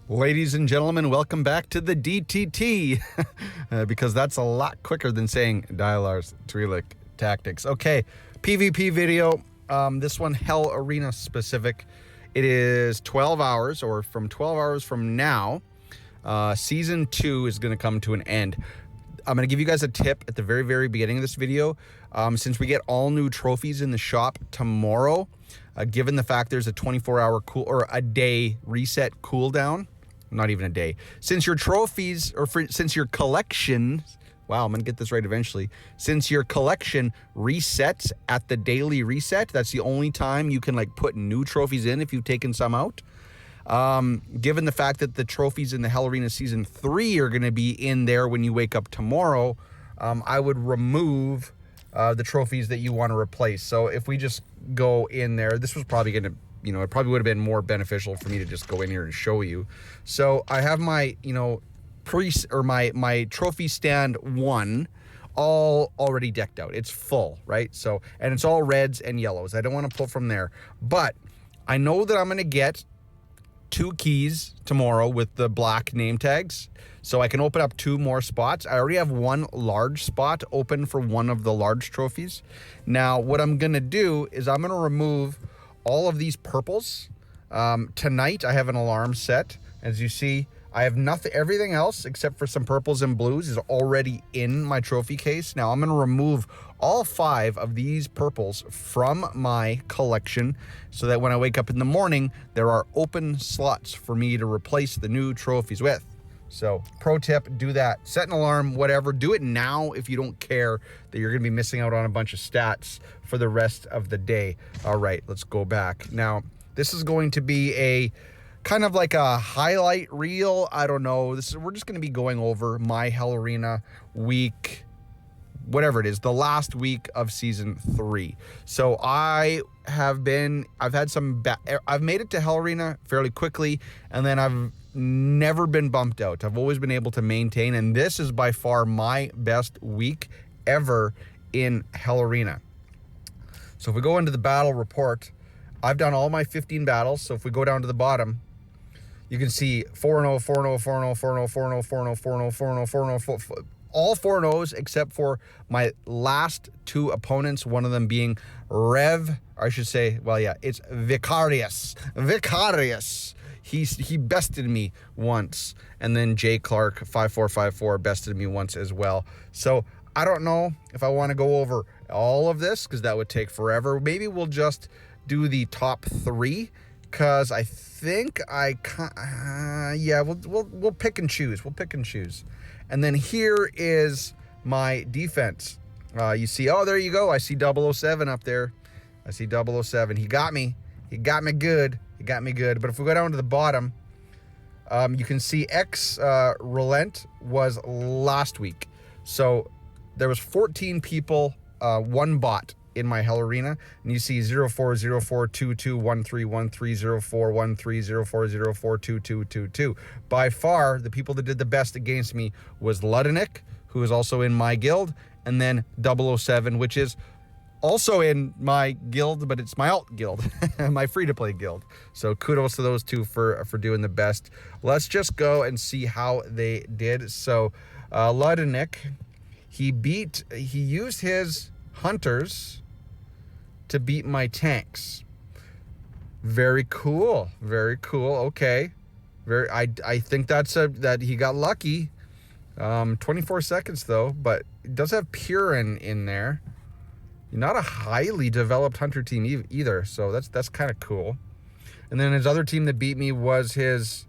Ladies and gentlemen, welcome back to the DTT, because that's a lot quicker than saying Dialar's Twi'lek Tactics. Okay, PvP video, this one Hell Arena specific. It is 12 hours, or from 12 hours from now, Season 2 is going to come to an end. I'm going to give you guys a tip at the very, very beginning of this video. Since we get all new trophies in the shop tomorrow, given the fact there's a 24-hour or a day reset cooldown, not even a day. Since your trophies, since your collection, wow, I'm gonna get this right eventually. Since your collection resets at the daily reset, that's the only time you can like put new trophies in if you've taken some out. Given the fact that the trophies in the Hell Arena Season 3 are gonna be in there when you wake up tomorrow, I would remove the trophies that you want to replace. So if we just go in there, this was probably gonna, it probably would have been more beneficial for me to just go in here and show you. So I have my, my trophy stand 1 all already decked out. It's full, right? So, and it's all reds and yellows. I don't want to pull from there, but I know that I'm going to get 2 keys tomorrow with the black name tags, so I can open up 2 more spots. I already have 1 large spot open for one of the large trophies. Now, what I'm going to do is I'm going to remove all of these purples. Tonight I have an alarm set. As you see, I have nothing, everything else except for some purples and blues is already in my trophy case. Now I'm going to remove all 5 of these purples from my collection so that when I wake up in the morning, there are open slots for me to replace the new trophies with. So pro tip, do that. Set an alarm, whatever. Do it now if you don't care that you're going to be missing out on a bunch of stats for the rest of the day. All right, let's go back. Now, this is going to be a kind of like a highlight reel. I don't know. We're just going to be going over my Hell Arena week, whatever it is, the last week of Season 3. So I've made it to Hell Arena fairly quickly, and then I've never been bumped out. I've always been able to maintain, and this is by far my best week ever in Hell Arena. So if we go into the battle report, I've done all my 15 battles. So if we go down to the bottom, you can see 4-0, 4-0, 4-0, 4-0, 4-0, 4-0, 4-0, 4-0, 4-0, 4-0, all 4-0s except for my last 2 opponents, one of them being it's Vicarious. He bested me once, and then Jay Clark 5454 bested me once as well. So I don't know if I want to go over all of this because that would take forever. Maybe we'll just do the top 3 because I think we'll pick and choose. We'll pick and choose. And then here is my defense. You see, oh, there you go. I see 007 up there. I see 007. He got me. He got me good. He got me good. But if we go down to the bottom, you can see Relent was last week. So there was 14 people, 1 bot in my Hell Arena. And you see 0404221313041304042222. By far, the people that did the best against me was Ludinik, who is also in my guild, and then 007, which is also in my guild, but it's my alt guild, my free-to-play guild. So kudos to those 2 for doing the best. Let's just go and see how they did. So Ludinik, he used his hunters to beat my tanks. Very cool. Very cool. Okay. I think that he got lucky. 24 seconds though, but it does have Purin in there. Not a highly developed hunter team either, so that's kind of cool. And then his other team that beat me was his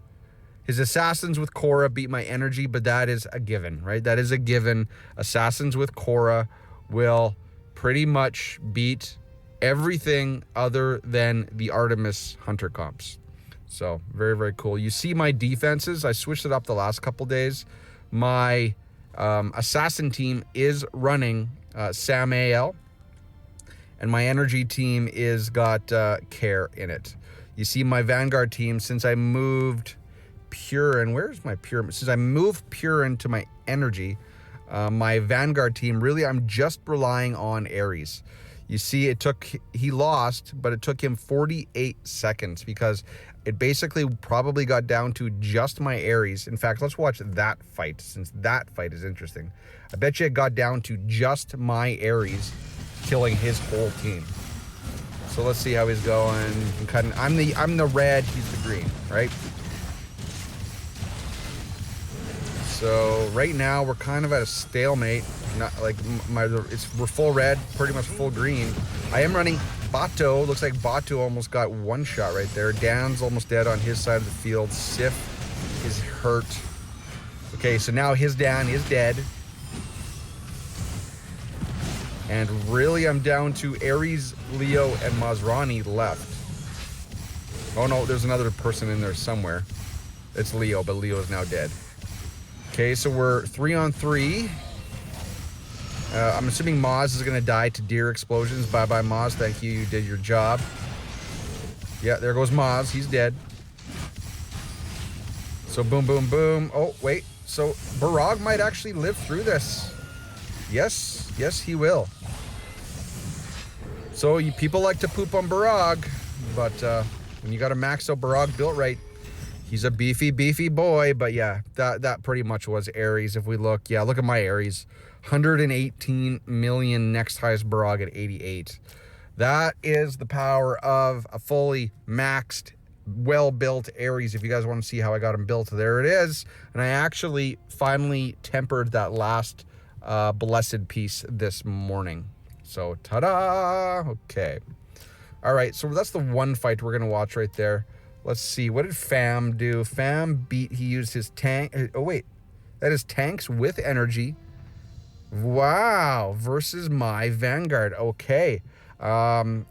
assassins with Korra beat my energy, but that is a given, right? That is a given. Assassins with Korra will pretty much beat everything other than the Artemis hunter comps. So very, very cool. You see my defenses. I switched it up the last couple days. My assassin team is running Samael. And my energy team is got Care in it. You see my Vanguard team, since I moved Purin, where's my Purin? Since I moved Purin to my energy, my Vanguard team, really I'm just relying on Ares. You see, he lost, but it took him 48 seconds because it basically probably got down to just my Ares. In fact, let's watch that fight, since that fight is interesting. I bet you it got down to just my Ares killing his whole team. So let's see how he's going. I'm the red, he's the green, right? So right now we're kind of at a stalemate. Not like we're full red, pretty much full green. I am running Bato. Looks like Bato almost got one shot right there. Dan's almost dead on his side of the field. Sif is hurt. Okay, so now his Dan is dead. And really I'm down to Ares, Leo, and Masrani left. Oh no, there's another person in there somewhere. It's Leo, but Leo is now dead. Okay, so we're 3-on-3. I'm assuming Maz is going to die to deer explosions. Bye-bye, Maz. Thank you. You did your job. Yeah, there goes Maz. He's dead. So boom, boom, boom. Oh, wait. So Barag might actually live through this. Yes. Yes, he will. So people like to poop on Barag, but when you got a max out Barag built right, he's a beefy boy. But yeah, that pretty much was Ares. If we look, yeah, look at my Ares. 118 million, next highest Barag at 88. That is the power of a fully maxed, well-built Ares. If you guys want to see how I got him built, there it is. And I actually finally tempered that last blessed piece this morning. So ta-da! Okay. All right, so that's the one fight we're going to watch right there. Let's see, what did Fam do? Fam he used his tank. Oh, wait. That is tanks with energy. Wow. Versus my Vanguard. Okay. Well,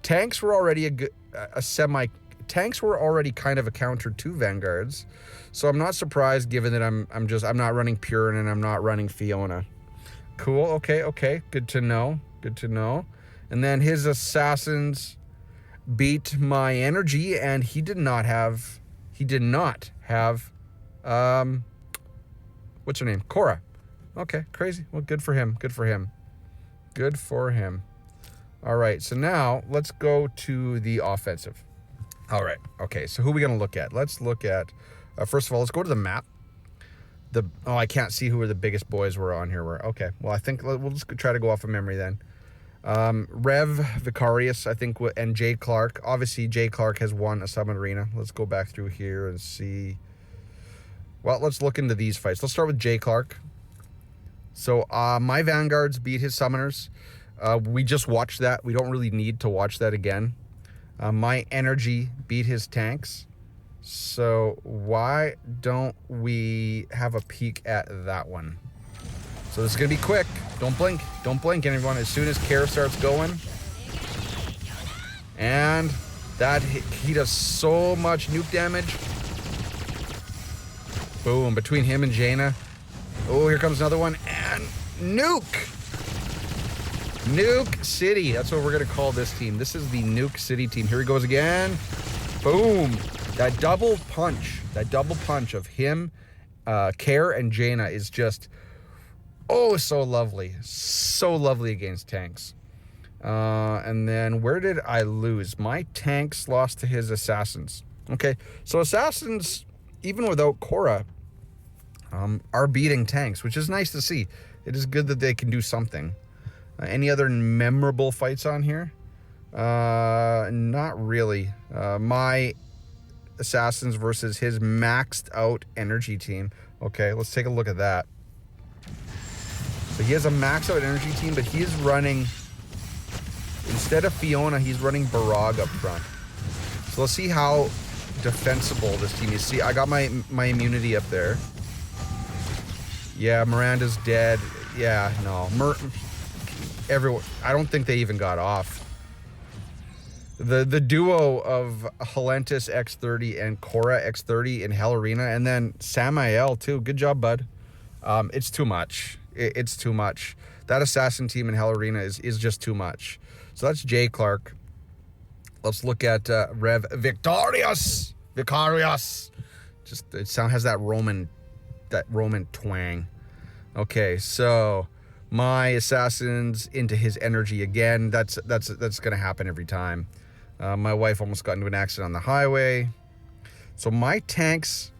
tanks were already tanks were already kind of a counter to Vanguards. So I'm not surprised, given that I'm not running Purin and I'm not running Fiona. Cool. Okay. Good to know. And then his assassins beat my energy, and he did not have what's her name? Cora. Okay, crazy. Well, good for him. All right, so now let's go to the offensive. All right, okay, so who are we going to look at? Let's look at, first of all, let's go to the map. I can't see who the biggest boys were on here. Okay, well, I think we'll just try to go off of memory then. Rev, Vicarius, I think, and Jay Clark. Obviously, Jay Clark has won a Summit Arena. Let's go back through here and see. Well, let's look into these fights. Let's start with Jay Clark. So, my Vanguards beat his Summoners. We just watched that. We don't really need to watch that again. My Energy beat his tanks. So, why don't we have a peek at that one? So this is going to be quick. Don't blink, everyone. As soon as Kara starts going. And that he does so much nuke damage. Boom, between him and Jaina. Oh, here comes another one. And nuke. Nuke City. That's what we're going to call this team. This is the Nuke City team. Here he goes again. Boom. That double punch of him, Kara and Jaina is just... oh, so lovely. So lovely against tanks. And then where did I lose? My tanks lost to his assassins. Okay, so assassins, even without Cora, are beating tanks, which is nice to see. It is good that they can do something. Any other memorable fights on here? Not really. My assassins versus his maxed out energy team. Okay, let's take a look at that. So he has a max out energy team, but he is running, instead of Fiona, he's running Barag up front. So let's see how defensible this team is. See, I got my immunity up there. Yeah, Miranda's dead. Yeah, no. Everyone, I don't think they even got off. The duo of Helentis X30 and Cora X30 in Hell Arena, and then Samael too. Good job, bud. It's too much. It's too much. That assassin team in Hell Arena is just too much. So that's Jay Clark. Let's look at Rev Vicarius. Just it has that Roman twang. Okay, so my assassins into his energy again. That's going to happen every time. My wife almost got into an accident on the highway. So my tanks,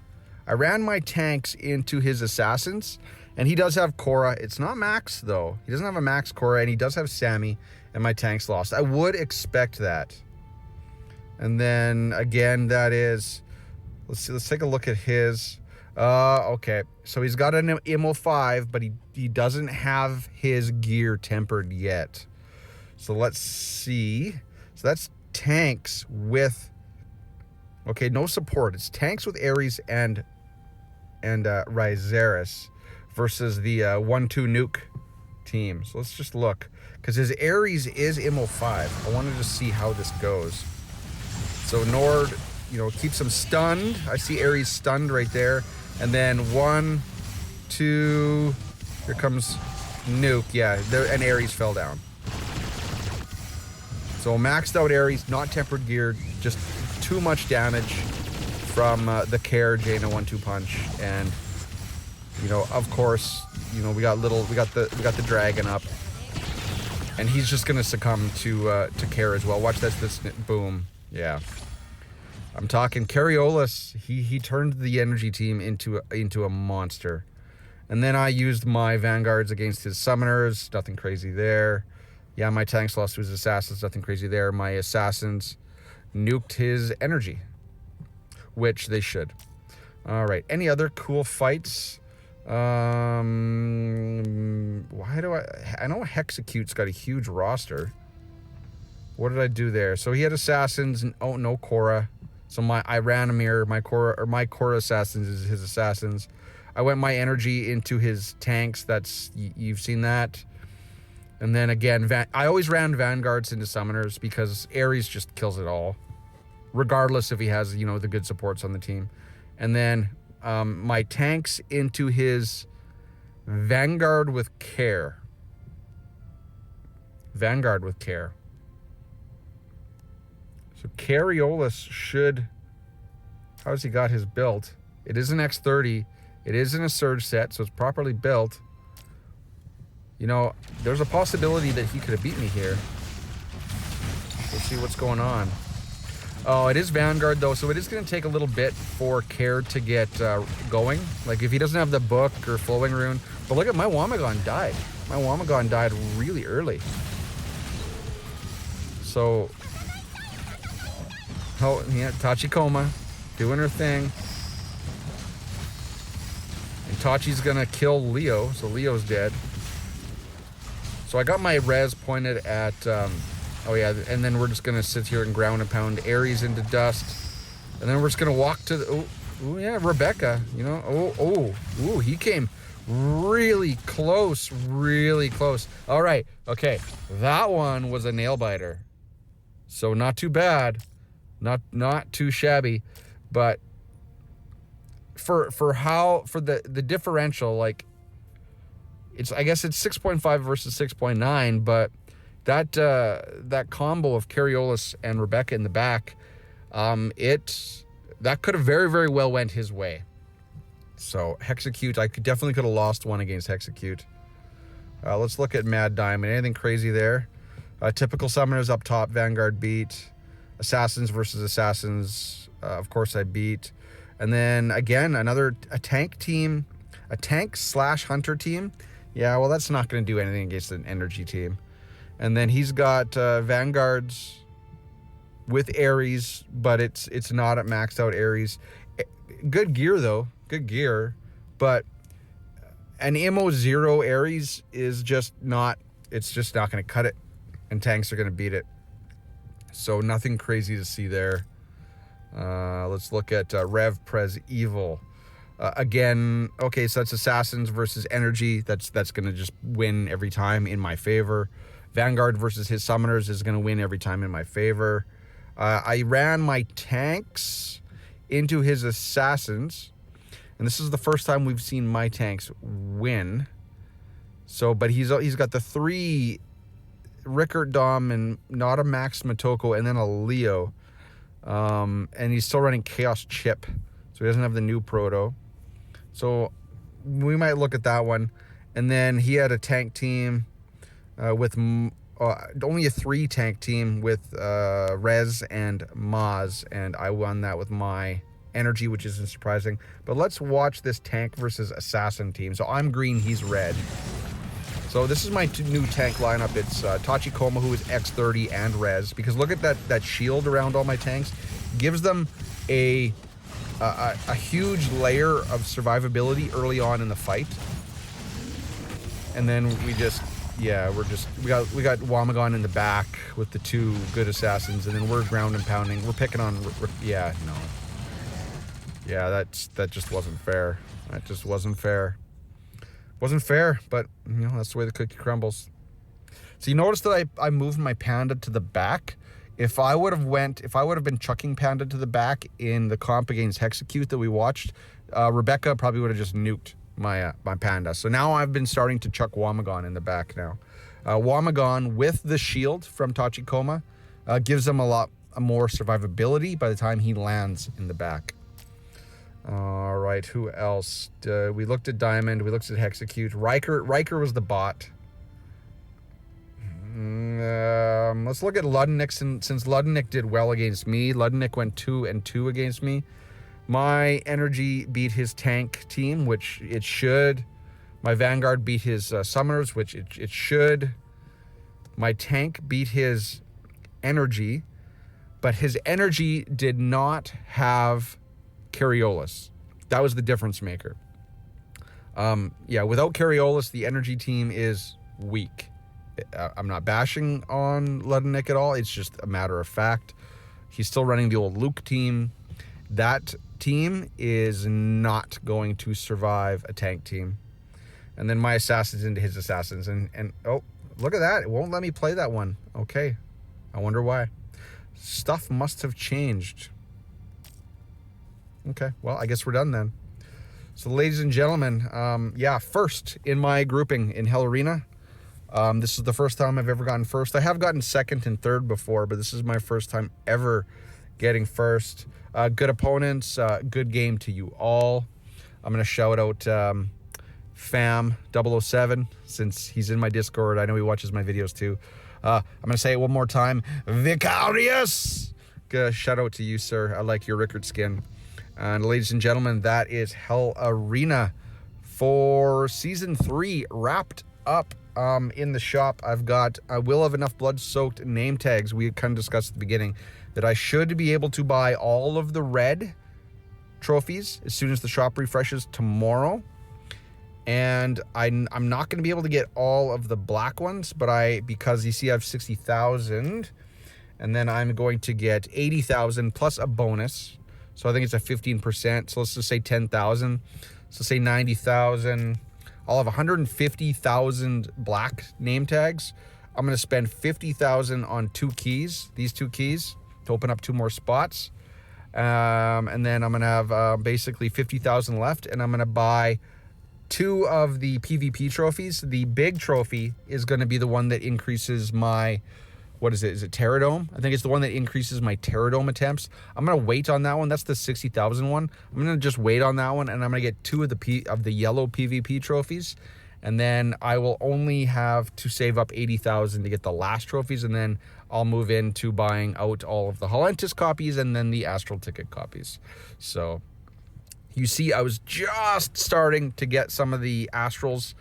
I ran my tanks into his assassins, and he does have Cora. It's not max though. He doesn't have a max Cora, and he does have Sammy, and my tanks lost. I would expect that. And then again, that is, let's take a look at his. Okay, so he's got an IMO 5, but he doesn't have his gear tempered yet. So let's see. So that's tanks with, okay, no support. It's tanks with Ares and Ryzeris versus the 1-2 nuke team. So let's just look, because his Ares is IMO 5. I wanted to see how this goes. So Nord, keeps him stunned. I see Ares stunned right there. And then 1, 2, here comes nuke. Yeah, and Ares fell down. So maxed out Ares, not tempered geared, just too much damage from the Care Jaina 1-2 punch. And of course, we got the dragon up, and he's just gonna succumb to Care as well. Watch this boom. Yeah. I'm talking Cariolis. He turned the energy team into a monster. And then I used my vanguards against his summoners. Nothing crazy there. Yeah, my tanks lost to his assassins. Nothing crazy there. My assassins nuked his energy, which they should. All right. Any other cool fights? Why do I know Hexecute's got a huge roster. What did I do there? So he had assassins. And, oh, no Cora. So I ran a mirror. My Cora assassins is his assassins. I went my energy into his tanks. You've seen that. And then again, I always ran vanguards into summoners because Ares just kills it all, regardless if he has the good supports on the team. And then my tanks into his vanguard with Care. Vanguard with Care. So Cariolis should, how has he got his built? It is an X30. It is in a surge set, so it's properly built. There's a possibility that he could have beat me here. Let's see what's going on. Oh, it is Vanguard though, so it is going to take a little bit for Care to get going. Like if he doesn't have the book or flowing rune. But look at my Wamagon died. My Wamagon died really early. So, oh yeah, Tachikoma doing her thing. And Tachi's gonna kill Leo, so Leo's dead. So I got my res pointed at, oh yeah, and then we're just gonna sit here and ground and pound Ares into dust. And then we're just gonna walk to the, oh yeah, Rebecca, he came really close, really close. All right, okay, that one was a nail biter. So not too bad, not too shabby, but for the differential, like I guess it's 6.5 versus 6.9, but that combo of Cariolis and Rebecca in the back, that could have very, very well went his way. So Hexecute, I definitely could have lost one against Hexecute. Let's look at Mad Diamond. Anything crazy there? Typical summoners up top, Vanguard beat. Assassins versus Assassins, of course I beat. And then again, a tank team, a tank/hunter team. Yeah, well, that's not going to do anything against an energy team. And then he's got Vanguards with Ares, but it's not at maxed out Ares. Good gear though, good gear, but an IMO 0 Ares is just not. It's just not going to cut it, and tanks are going to beat it. So nothing crazy to see there. Let's look at Rev Prez Evil. Again, okay, so that's Assassins versus Energy. That's going to just win every time in my favor. Vanguard versus his Summoners is going to win every time in my favor. I ran my tanks into his Assassins, and this is the first time we've seen my tanks win. So, but he's got the 3 Rickert Dom and not a Max Motoko and then a Leo. And he's still running Chaos Chip, so he doesn't have the new Proto. So we might look at that one. And then he had a tank team with only a 3 tank team with Rez and Maz, and I won that with my energy, which isn't surprising. But let's watch this tank versus assassin team. So I'm green, he's red. So this is my new tank lineup. It's Tachikoma, who is X30 and Rez, because look at that shield around all my tanks. Gives them a huge layer of survivability early on in the fight. And then we got Wamagon in the back with the 2 good assassins, and then we're ground and pounding. We're picking on, yeah, no. Yeah, that just wasn't fair. That just wasn't fair. Wasn't fair, but you know, that's the way the cookie crumbles. So you notice that I moved my Panda to the back. If I would have been chucking Panda to the back in the comp against Hexecute that we watched, Rebecca probably would have just nuked my Panda. So now I've been starting to chuck Wamagon in the back now. Wamagon with the shield from Tachikoma gives them a lot more survivability by the time he lands in the back. All right, who else? We looked at Diamond, we looked at Hexecute. Riker was the bot. Let's look at Ludenick. Since Ludenick did well against me, Ludenick went 2-2 against me. My energy beat his tank team, which it should. My Vanguard beat his summoners, which it should. My tank beat his energy, but his energy did not have Cariolis. That was the difference maker. Yeah, without Cariolis, the energy team is weak. I'm not bashing on Ludenick at all. It's just a matter of fact. He's still running the old Luke team. That team is not going to survive a tank team. And then my assassins into his assassins. And oh, look at that. It won't let me play that one. Okay. I wonder why. Stuff must have changed. Okay, well, I guess we're done then. So, ladies and gentlemen, yeah, first in my grouping in Hell Arena. This is the first time I've ever gotten first. I have gotten second and third before, but this is my first time ever getting first. Good opponents, good game to you all. I'm going to shout out Fam007, since he's in my Discord. I know he watches my videos too. I'm going to say it one more time. Vicarious! Shout out to you, sir. I like your Rickard skin. And ladies and gentlemen, that is Hell Arena for Season 3 wrapped up. In the shop, I will have enough blood-soaked name tags, we kind of discussed at the beginning, that I should be able to buy all of the red trophies as soon as the shop refreshes tomorrow. And I'm not going to be able to get all of the black ones, but because you see I have 60,000, and then I'm going to get 80,000 plus a bonus. So I think it's a 15%. So let's just say 10,000. So say 90,000. I'll have 150,000 black name tags. I'm going to spend 50,000 on 2 keys, these 2 keys, to open up 2 more spots. And then I'm going to have basically 50,000 left, and I'm going to buy 2 of the PvP trophies. The big trophy is going to be the one that increases my, what is it? Is it Terradome? I think it's the one that increases my Terradome attempts. I'm going to wait on that one. That's the 60,000 one. I'm going to just wait on that one, and I'm going to get 2 of the yellow PvP trophies. And then I will only have to save up 80,000 to get the last trophies, and then I'll move into buying out all of the Halentis copies and then the Astral Ticket copies. So you see, I was just starting to get some of the Astrals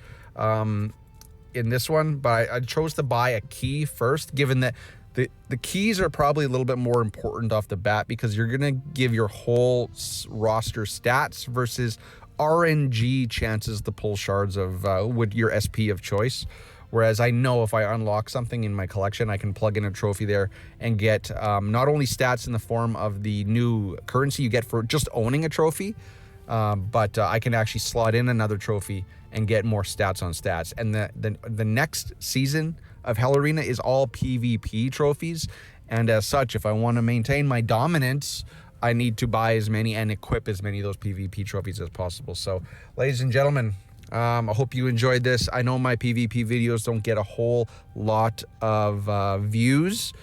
in this one, but I chose to buy a key first, given that the keys are probably a little bit more important off the bat, because you're going to give your whole roster stats versus RNG chances to pull shards of with your SP of choice. Whereas I know if I unlock something in my collection, I can plug in a trophy there and get not only stats in the form of the new currency you get for just owning a trophy, but I can actually slot in another trophy and get more stats on stats. And the next season of Hell Arena is all PvP trophies. And as such, if I want to maintain my dominance, I need to buy as many and equip as many of those PvP trophies as possible. So, ladies and gentlemen, I hope you enjoyed this. I know my PvP videos don't get a whole lot of views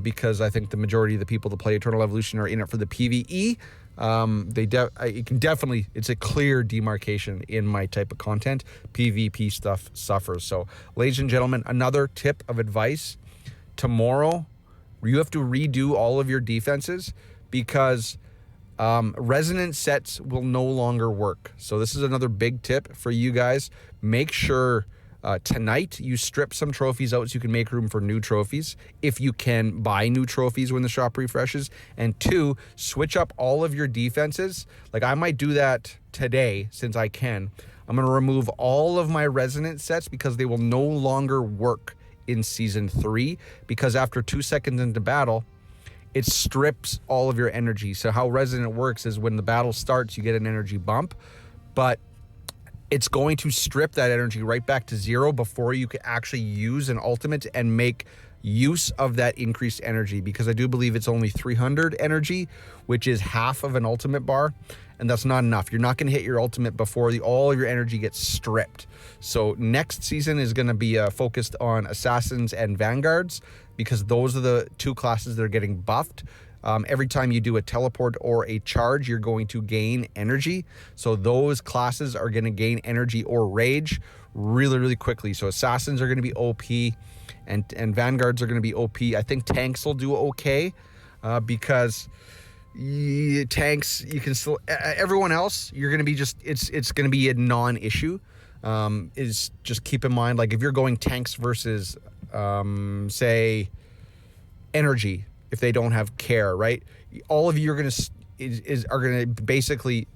because I think the majority of the people that play Eternal Evolution are in it for the PvE. It can definitely, it's a clear demarcation in my type of content. PvP stuff suffers. So, ladies and gentlemen, another tip of advice: tomorrow, you have to redo all of your defenses because resonance sets will no longer work. So this is another big tip for you guys. Make sure tonight you strip some trophies out so you can make room for new trophies. If you can buy new trophies when the shop refreshes. And 2, switch up all of your defenses. Like I might do that today since I can. I'm going to remove all of my resonance sets because they will no longer work in Season 3, because after 2 seconds into battle, it strips all of your energy. So how resonant works is when the battle starts, you get an energy bump, but it's going to strip that energy right back to 0 before you can actually use an ultimate and make use of that increased energy, because I do believe it's only 300 energy, which is half of an ultimate bar, and that's not enough. You're not going to hit your ultimate before all of your energy gets stripped. So next season is going to be focused on assassins and vanguards, because those are the 2 classes that are getting buffed. Every time you do a teleport or a charge, you're going to gain energy. So those classes are going to gain energy or rage really, really quickly. So assassins are going to be OP, and vanguards are going to be OP. I think tanks will do okay because tanks, you can still, everyone else, you're going to be just, it's going to be a non-issue. Is just keep in mind, like if you're going tanks versus, say, energy, if they don't have care, right? All of you are going to basically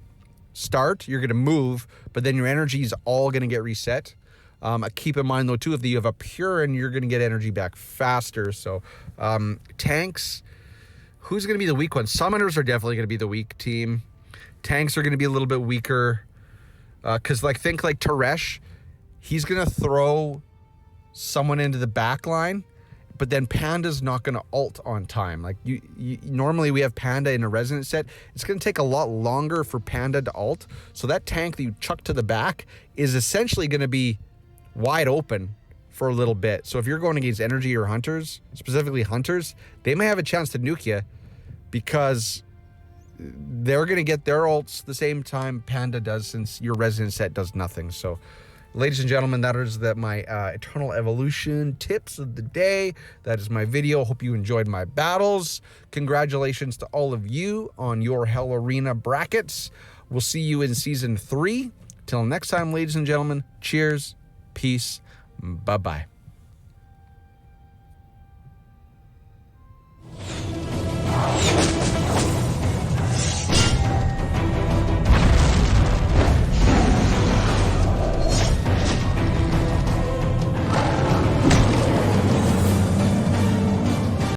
start, you're going to move, but then your energy is all going to get reset. Keep in mind though too, if you have a pure, and you're going to get energy back faster. So tanks, who's going to be the weak one? Summoners are definitely going to be the weak team. Tanks are going to be a little bit weaker because think like Teresh, he's going to throw someone into the back line, but then Panda's not going to ult on time. Like you normally we have Panda in a resonance set. It's going to take a lot longer for Panda to ult. So that tank that you chuck to the back is essentially going to be wide open for a little bit. So if you're going against energy or hunters, specifically hunters, they may have a chance to nuke you because they're going to get their ults the same time Panda does, since your resonance set does nothing. So ladies and gentlemen, that is my Eternal Evolution tips of the day. That is my video. Hope you enjoyed my battles. Congratulations to all of you on your Hell Arena brackets. We'll see you in Season 3. Till next time, ladies and gentlemen, cheers, peace, bye-bye.